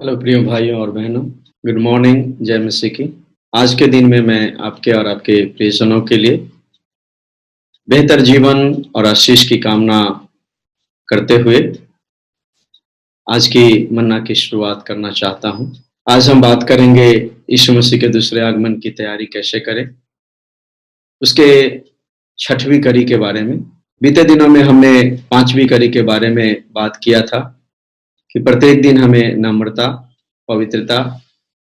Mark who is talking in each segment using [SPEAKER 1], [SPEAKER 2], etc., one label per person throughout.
[SPEAKER 1] Hello प्रिय भाइयों और बहनों, गुड मॉर्निंग, जय मसीह की। आज के दिन में मैं आपके और आपके प्रियजनों के लिए बेहतर जीवन और आशीष की कामना करते हुए आज की मन्ना की शुरुआत करना चाहता हूँ। आज हम बात करेंगे यीशु मसीह के दूसरे आगमन की तैयारी कैसे करें, उसके 6वीं कड़ी के बारे में। बीते दिनों में हमने 5वीं कड़ी के बारे में बात किया था कि प्रत्येक दिन हमें नम्रता, पवित्रता,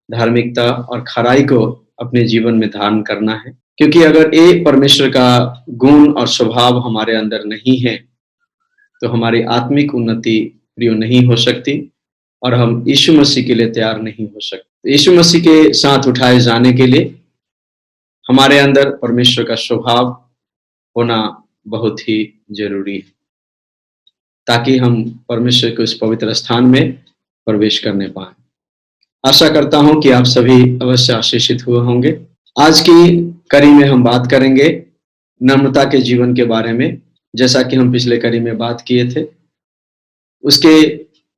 [SPEAKER 1] धार्मिकता और खराई को अपने जीवन में धारण करना है, क्योंकि अगर ये परमेश्वर का गुण और स्वभाव हमारे अंदर नहीं है तो हमारी आत्मिक उन्नति प्रिय नहीं हो सकती और हम यीशु मसीह के लिए तैयार नहीं हो सकते। यीशु मसीह के साथ उठाए जाने के लिए हमारे अंदर परमेश्वर का स्वभाव होना बहुत ही जरूरी है, ताकि हम परमेश्वर के उस पवित्र स्थान में प्रवेश करने पाए। आशा करता हूं कि आप सभी अवश्य आशीषित हुए होंगे। आज की कड़ी में हम बात करेंगे नम्रता के जीवन के बारे में। जैसा कि हम पिछले कड़ी में बात किए थे, उसके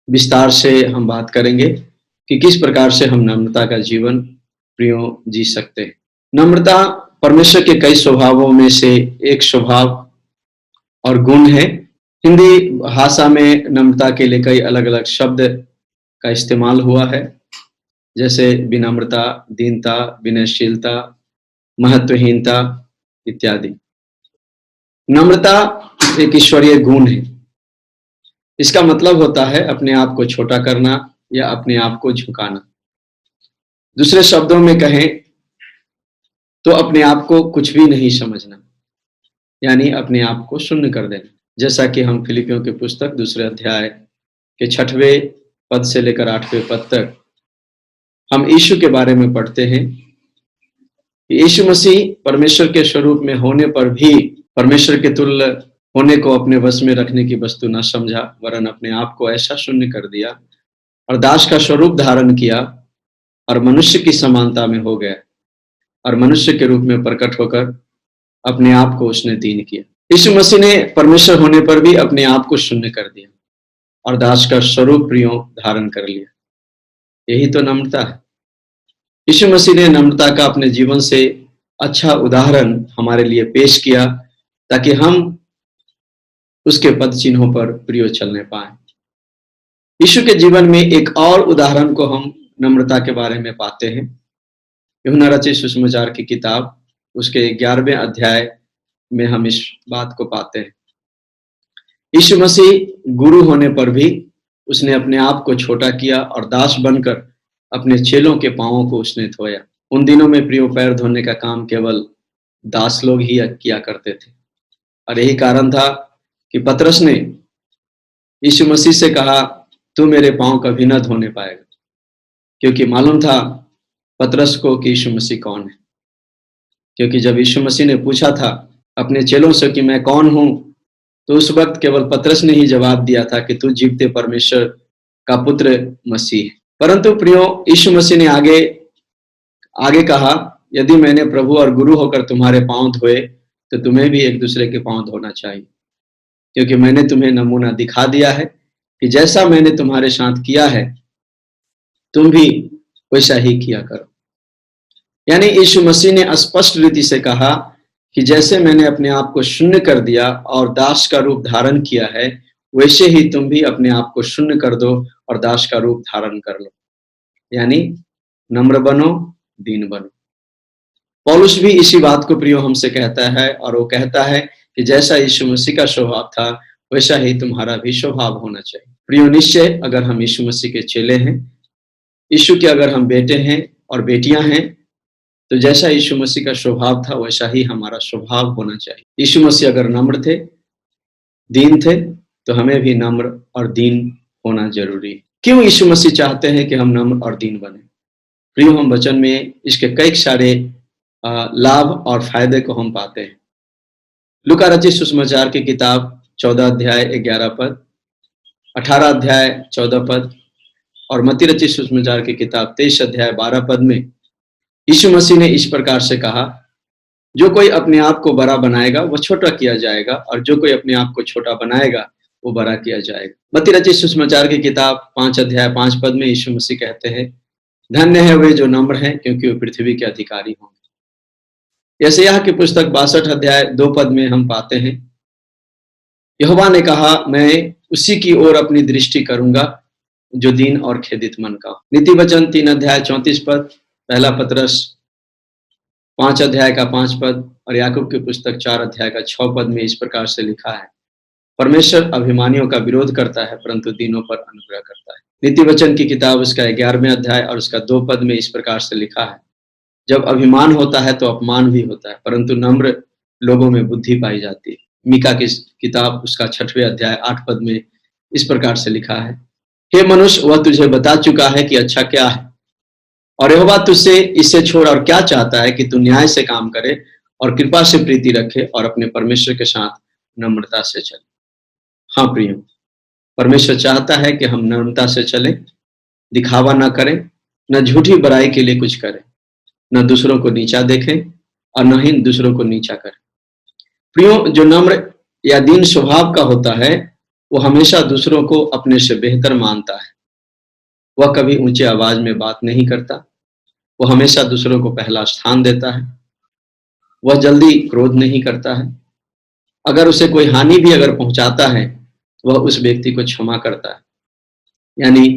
[SPEAKER 1] विस्तार से हम बात करेंगे कि किस प्रकार से हम नम्रता का जीवन प्रियो जी सकते हैं। नम्रता परमेश्वर के कई स्वभावों में से एक स्वभाव और गुण है। हिंदी भाषा में नम्रता के लिए कई अलग अलग शब्द का इस्तेमाल हुआ है, जैसे विनम्रता, दीनता, विनयशीलता, महत्वहीनता इत्यादि। नम्रता एक ईश्वरीय गुण है। इसका मतलब होता है अपने आप को छोटा करना या अपने आप को झुकाना। दूसरे शब्दों में कहें तो अपने आप को कुछ भी नहीं समझना, यानी अपने आप को शून्य कर देना। जैसा कि हम फिलिपियों की पुस्तक 2 अध्याय के 6वें पद से लेकर 8वें पद तक हम यीशु के बारे में पढ़ते हैं। यीशु मसीह परमेश्वर के स्वरूप में होने पर भी परमेश्वर के तुल्य होने को अपने वश में रखने की वस्तु न समझा, वरन अपने आप को ऐसा शून्य कर दिया और दास का स्वरूप धारण किया और मनुष्य की समानता में हो गया और मनुष्य के रूप में प्रकट होकर अपने आप को उसने दीन किया। यीशु मसीह ने परमेश्वर होने पर भी अपने आप को शून्य कर दिया और दास का स्वरूप प्रियो धारण कर लिया। यही तो नम्रता है। यीशु मसीह ने नम्रता का अपने जीवन से अच्छा उदाहरण हमारे लिए पेश किया, ताकि हम उसके पद चिन्हों पर प्रिय चलने पाए। यीशु के जीवन में एक और उदाहरण को हम नम्रता के बारे में पाते हैं। यूहन्ना रचित सुसमाचार की किताब उसके 11वें अध्याय में हम इस बात को पाते हैं। यीशु मसीह गुरु होने पर भी उसने अपने आप को छोटा किया और दास बनकर अपने चेलों के पांवों को उसने धोया। उन दिनों में प्रियो पैर धोने का काम केवल दास लोग ही किया करते थे और यही कारण था कि पतरस ने यीशु मसीह से कहा, तू मेरे पांव कभी न धोने पाएगा, क्योंकि मालूम था पतरस को कि यीशु मसीह कौन है। क्योंकि जब यीशु मसीह ने पूछा था अपने चेलों से कि मैं कौन हूं, तो उस वक्त केवल पतरस ने ही जवाब दिया था कि तू जीवते परमेश्वर का पुत्र मसीह है। परंतु प्रियो यीशु मसीह ने आगे कहा, यदि मैंने प्रभु और गुरु होकर तुम्हारे पांव धोए तो तुम्हें भी एक दूसरे के पांव धोना चाहिए, क्योंकि मैंने तुम्हें नमूना दिखा दिया है कि जैसा मैंने तुम्हारे साथ किया है तुम भी वैसा ही किया करो। यानी यीशु मसीह ने स्पष्ट रीति से कहा कि जैसे मैंने अपने आप को शून्य कर दिया और दास का रूप धारण किया है, वैसे ही तुम भी अपने आप को शून्य कर दो और दास का रूप धारण कर लो, यानी नम्र बनो, दीन बनो। पौलुस भी इसी बात को प्रियो हमसे कहता है और वो कहता है कि जैसा यीशु मसीह का स्वभाव था वैसा ही तुम्हारा भी स्वभाव होना चाहिए। प्रियो निश्चय अगर हम यीशु मसीह के चेले हैं, यीशु के अगर हम बेटे हैं और बेटियां हैं, तो जैसा यीशु मसीह का स्वभाव था वैसा ही हमारा स्वभाव होना चाहिए। यीशु मसीह अगर नम्र थे, दीन थे, तो हमें भी नम्र और दीन होना जरूरी है। क्यों यीशु मसीह चाहते हैं कि हम नम्र और दीन बने? प्रियो हम वचन में इसके कई सारे लाभ और फायदे को हम पाते हैं। लूका रचित सुसमाचार की किताब 14 अध्याय 11 पद, 18 अध्याय 14 पद और मत्ती रचित सुसमाचार की किताब 23 अध्याय 12 पद में यीशु मसीह ने इस प्रकार से कहा, जो कोई अपने आप को बड़ा बनाएगा वह छोटा किया जाएगा और जो कोई अपने आप को छोटा बनाएगा वो बड़ा किया जाएगा। मत्ती रचित सुसमाचार की किताब 5 अध्याय 5 पद में यीशु मसीह कहते हैं, धन्य है वे जो नम्र हैं, क्योंकि वे पृथ्वी के अधिकारी होंगे। यशायाह की पुस्तक 62 अध्याय 2 पद में हम पाते हैं, यहोवा ने कहा, मैं उसी की ओर अपनी दृष्टि करूंगा जो दीन और खेदित मन का हो। नीति वचन 3 अध्याय 34 पद, पहला पतरस 5 अध्याय का 5 पद और याकूब की पुस्तक 4 अध्याय का 6 पद में इस प्रकार से लिखा है, परमेश्वर अभिमानियों का विरोध करता है परंतु दीनों पर अनुग्रह करता है। नीति वचन की किताब उसका 11वें अध्याय और उसका 2 पद में इस प्रकार से लिखा है, जब अभिमान होता है तो अपमान भी होता है, परंतु नम्र लोगों में बुद्धि पाई जाती है। मीका की किताब उसका 6वें अध्याय 8 पद में इस प्रकार से लिखा है, हे मनुष्य, वह तुझे बता चुका है कि अच्छा क्या है, और यहोवा तुझसे इसे छोड़ और क्या चाहता है कि तू न्याय से काम करे और कृपा से प्रीति रखे और अपने परमेश्वर के साथ नम्रता से चले। हाँ प्रियो, परमेश्वर चाहता है कि हम नम्रता से चलें, दिखावा ना करें, न झूठी बुराई के लिए कुछ करें, न दूसरों को नीचा देखें और न ही दूसरों को नीचा करें। प्रियो, जो नम्र या दीन स्वभाव का होता है वो हमेशा दूसरों को अपने से बेहतर मानता है। वह कभी ऊंचे आवाज में बात नहीं करता, वो हमेशा दूसरों को पहला स्थान देता है, वह जल्दी क्रोध नहीं करता है, अगर उसे कोई हानि भी अगर पहुंचाता है वह उस व्यक्ति को क्षमा करता है। यानी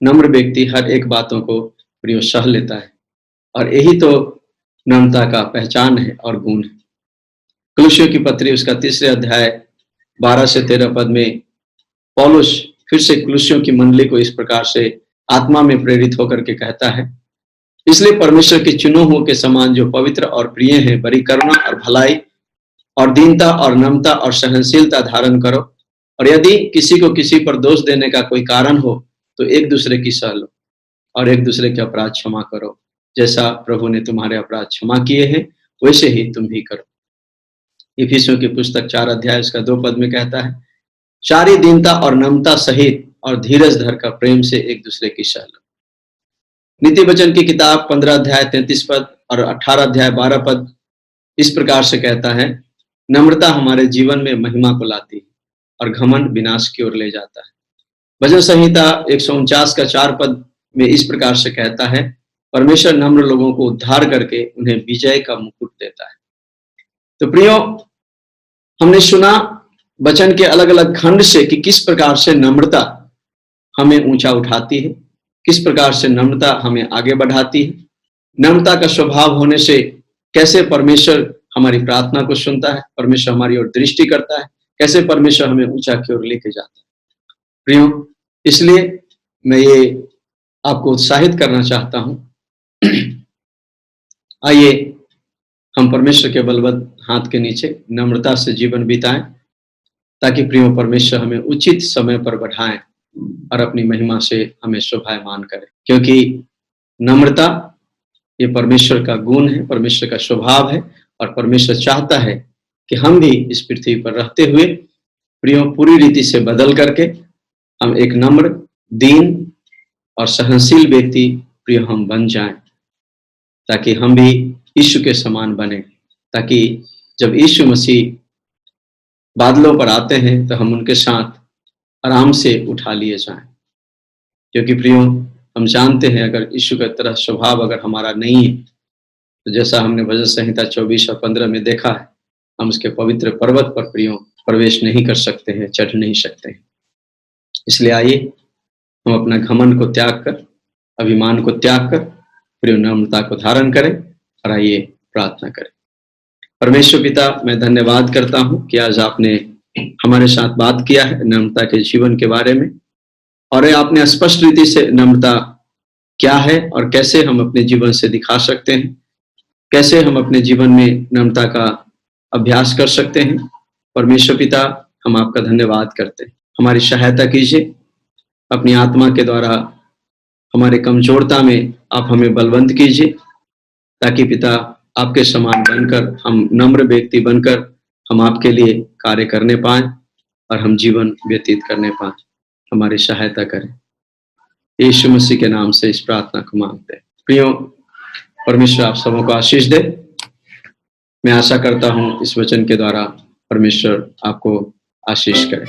[SPEAKER 1] नम्र व्यक्ति हर एक बातों को प्रियो सह लेता है और यही तो नम्रता का पहचान है और गुण है। कुलुस्सियों की पत्री उसका 3 अध्याय 12 से 13 पद में पौलुस फिर से कुलुस्सियों की मंडली को इस प्रकार से आत्मा में प्रेरित होकर के कहता है, इसलिए परमेश्वर के चुने हुओं के समान जो पवित्र और प्रिय हैं, बड़ी करुणा और भलाई और दीनता और नम्रता और सहनशीलता धारण करो, और यदि किसी को किसी पर दोष देने का कोई कारण हो तो एक दूसरे की सह लो और एक दूसरे के अपराध क्षमा करो, जैसा प्रभु ने तुम्हारे अपराध क्षमा किए हैं वैसे ही तुम भी करो। इफिसियों की पुस्तक 4 अध्याय उसका 2 पद में कहता है, सारी दीनता और नम्रता सहित और धीरज धर का प्रेम से एक दूसरे की सह लो। नीति वचन की किताब 15 अध्याय 33 पद और 18 अध्याय 12 पद इस प्रकार से कहता है, नम्रता हमारे जीवन में महिमा को लाती है और घमंड विनाश की ओर ले जाता है। भजन संहिता 149 का 4 पद में इस प्रकार से कहता है, परमेश्वर नम्र लोगों को उद्धार करके उन्हें विजय का मुकुट देता है। तो प्रियो, हमने सुना वचन के अलग अलग खंड से कि किस प्रकार से नम्रता हमें ऊंचा उठाती है, किस प्रकार से नम्रता हमें आगे बढ़ाती है, नम्रता का स्वभाव होने से कैसे परमेश्वर हमारी प्रार्थना को सुनता है, परमेश्वर हमारी ओर दृष्टि करता है, कैसे परमेश्वर हमें ऊंचा की ओर लेके जाता है। प्रियो, इसलिए मैं ये आपको उत्साहित करना चाहता हूं, आइए हम परमेश्वर के बलवत्त हाथ के नीचे नम्रता से जीवन बिताएं, ताकि प्रियो परमेश्वर हमें उचित समय पर बढ़ाएं और अपनी महिमा से हमें शोभायमान करें, क्योंकि नम्रता ये परमेश्वर का गुण है, परमेश्वर का स्वभाव है और परमेश्वर चाहता है कि हम भी इस पृथ्वी पर रहते हुए प्रियो पूरी रीति से बदल करके हम एक नम्र, दीन और सहनशील व्यक्ति प्रियो हम बन जाएं, ताकि हम भी यीशु के समान बने, ताकि जब यीशु मसीह बादलों पर आते हैं तो हम उनके साथ आराम से उठा लिए जाएं। क्योंकि प्रियो, हम जानते हैं अगर यीशु का तरह स्वभाव अगर हमारा नहीं है तो जैसा हमने भजन संहिता 24 और 15 में देखा है, हम उसके पवित्र पर्वत पर प्रियो प्रवेश नहीं कर सकते हैं, चढ़ नहीं सकते हैं। इसलिए आइए हम अपना घमंड को त्याग कर, अभिमान को त्याग कर प्रियो नम्रता को धारण करें और आइए प्रार्थना करें। परमेश्वर पिता, मैं धन्यवाद करता हूं कि आज आपने हमारे साथ बात किया है नम्रता के जीवन के बारे में, और आपने स्पष्ट रीति से नम्रता क्या है और कैसे हम अपने जीवन से दिखा सकते हैं, कैसे हम अपने जीवन में नम्रता का अभ्यास कर सकते हैं। परमेश्वर पिता, हम आपका धन्यवाद करते हैं, हमारी सहायता कीजिए, अपनी आत्मा के द्वारा हमारे कमजोरता में आप हमें बलवंत कीजिए, ताकि पिता आपके समान बनकर, हम नम्र व्यक्ति बनकर हम आपके लिए कार्य करने पाएं और हम जीवन व्यतीत करने पाएं। हमारी सहायता करें, यीशु मसीह के नाम से इस प्रार्थना को मांगते हैं। प्रियो, परमेश्वर आप सबों को आशीष दे। मैं आशा करता हूं इस वचन के द्वारा परमेश्वर आपको आशीष करे।